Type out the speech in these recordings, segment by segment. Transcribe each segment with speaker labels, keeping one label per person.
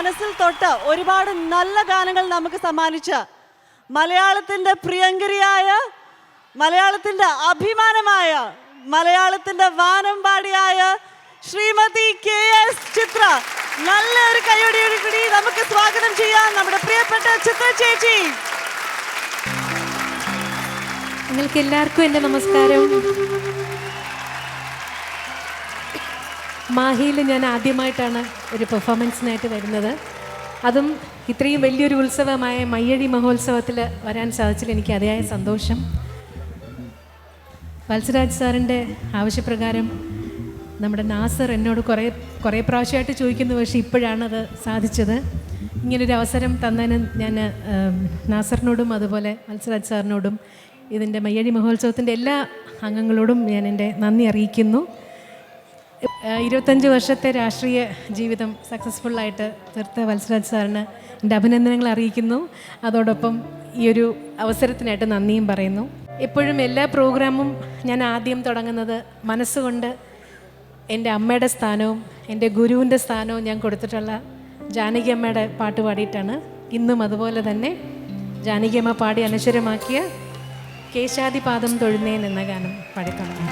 Speaker 1: മനസ്സിൽ തൊട്ട് ഒരുപാട് നല്ല ഗാനങ്ങൾ നമുക്ക് സമ്മാനിച്ച മലയാളത്തിൻ്റെ പ്രിയങ്കരിയായ, മലയാളത്തിൻ്റെ അഭിമാനമായ, മലയാളത്തിൻ്റെ വാനമ്പാടിയായ ശ്രീമതി KS ചിത്ര, നല്ലൊരു കൈയടിയോട് കൂടി നമുക്ക് സ്വാഗതം ചെയ്യാം നമ്മുടെ പ്രിയപ്പെട്ട ചിത്ര ചേച്ചി.
Speaker 2: നിങ്ങൾക്ക് എല്ലാവർക്കും എൻ്റെ നമസ്കാരം. മാഹിയിൽ ഞാൻ ആദ്യമായിട്ടാണ് ഒരു പെർഫോമൻസിനായിട്ട് വരുന്നത്. അതും ഇത്രയും വലിയൊരു ഉത്സവമായ മയ്യഴി മഹോത്സവത്തിൽ വരാൻ സാധിച്ചതിൽ എനിക്ക് അതിയായ സന്തോഷം. വത്സരാജ് സാറിൻ്റെ ആവശ്യപ്രകാരം നമ്മുടെ നാസർ എന്നോട് കുറേ പ്രാവശ്യമായിട്ട് ചോദിക്കുന്നു, പക്ഷേ ഇപ്പോഴാണത് സാധിച്ചത്. ഇങ്ങനൊരു അവസരം തന്നതിന് ഞാൻ നാസറിനോടും അതുപോലെ വത്സരാജ് സാറിനോടും ഇതിൻ്റെ മയ്യഴി മഹോത്സവത്തിൻ്റെ എല്ലാ അംഗങ്ങളോടും ഞാൻ എൻ്റെ നന്ദി അറിയിക്കുന്നു. 25 വർഷത്തെ രാഷ്ട്രീയ ജീവിതം സക്സസ്ഫുള്ളായിട്ട് തീർത്ത വത്സരാജ് സാറിന് എൻ്റെ അഭിനന്ദനങ്ങൾ അറിയിക്കുന്നു. അതോടൊപ്പം ഈ ഒരു അവസരത്തിനായിട്ട് നന്ദിയും പറയുന്നു. എപ്പോഴും എല്ലാ പ്രോഗ്രാമും ഞാൻ ആദ്യം തുടങ്ങുന്നത് മനസ്സുകൊണ്ട് എൻ്റെ അമ്മയുടെ സ്ഥാനവും എൻ്റെ ഗുരുവിൻ്റെ സ്ഥാനവും ഞാൻ കൊടുത്തിട്ടുള്ള ജാനകി അമ്മയുടെ പാട്ട് പാടിയിട്ടാണ്. ഇന്നും അതുപോലെ തന്നെ ജാനകി അമ്മ പാടി അനശ്വരമാക്കിയ കേശാദിപാദം തൊഴുന്നേൻ എന്ന ഗാനം പാടിത്തുടങ്ങി.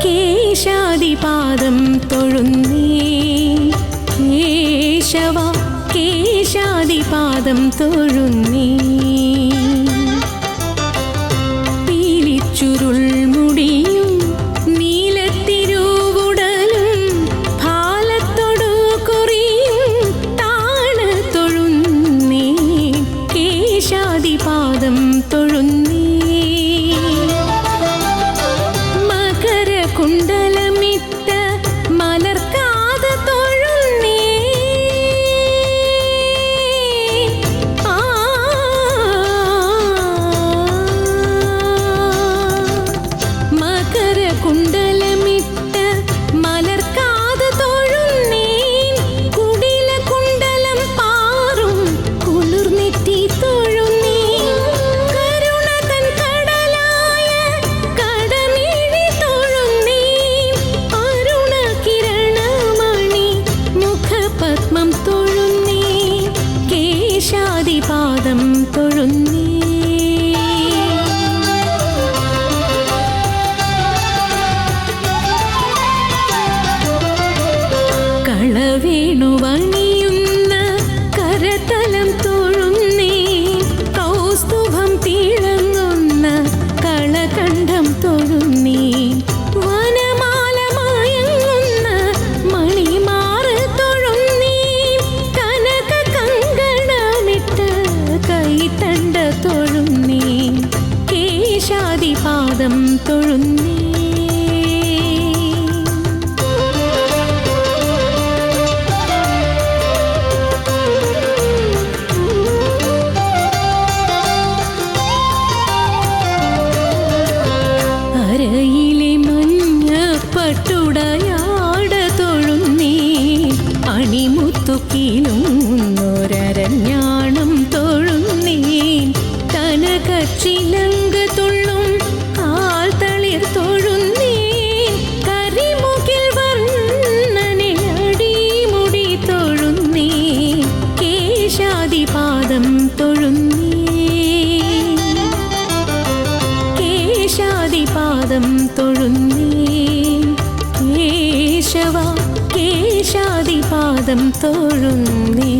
Speaker 3: കേശാദിപാദം തൊഴുന്നേ കേശവ, കേശാദിപാദം തൊഴുന്നേ. പീലിച്ചുരുൾ മുടിയും നീലത്തിരുവുടലും ഭാലത്തൊടു കുറിയും താണ തൊഴുന്നേ. കേശാദിപാദം തൊഴുന്നേ. കുണ്ടലമിട്ട മലർക്കാത തൊഴുന്നേ. മകര കുണ്ടലമിട്ട മലർക്കാത തൊഴുന്നേ. കുടില കുണ്ടലം പാറും കുളിർനെറ്റി തൊഴുന്നേ. കരുണ തൻ കടലായ കടമിഴി തൊഴുന്നേ. അരുണ കിരണമണി മുഖപത്മം തൊഴുന്നേ. കേശാദിപാദം തൊഴുന്നേ. കളവേണുവണിയുന്ന കരതലം തൊഴുന്നേ. കൗസ്തുഭം തിളങ്ങുന്ന കളകണ്ഠം തൊഴുന്നേ. വനമാല മയങ്ങുന്ന മണിമാറ് തൊഴുന്നേ. കനക കങ്കണമിട്ട കൈത്തണ്ട തൊഴുന്നേ. കേശാദിപാദം തൊഴുന്നേ. അരയിലെ മഞ്ഞപ്പട്ടുടയാട തൊഴുന്നേ. അണിമുത്തുക്കിലുന്നൊരരഞ്ഞാണം തൊഴുന്നേ. കനകച്ചിലങ്ക തുള്ളും കാൽ തളിർ തൊഴുന്നേ. കരിമുകിൽ വർണ്ണനെ അടിമുടി തൊഴുന്നേ. കേശാദിപാദം തൊഴുന്നേ. കേശാദിപാദം തൊഴുന്നേ. കേശവ, കേശാദിപാദം തൊഴുന്നേ.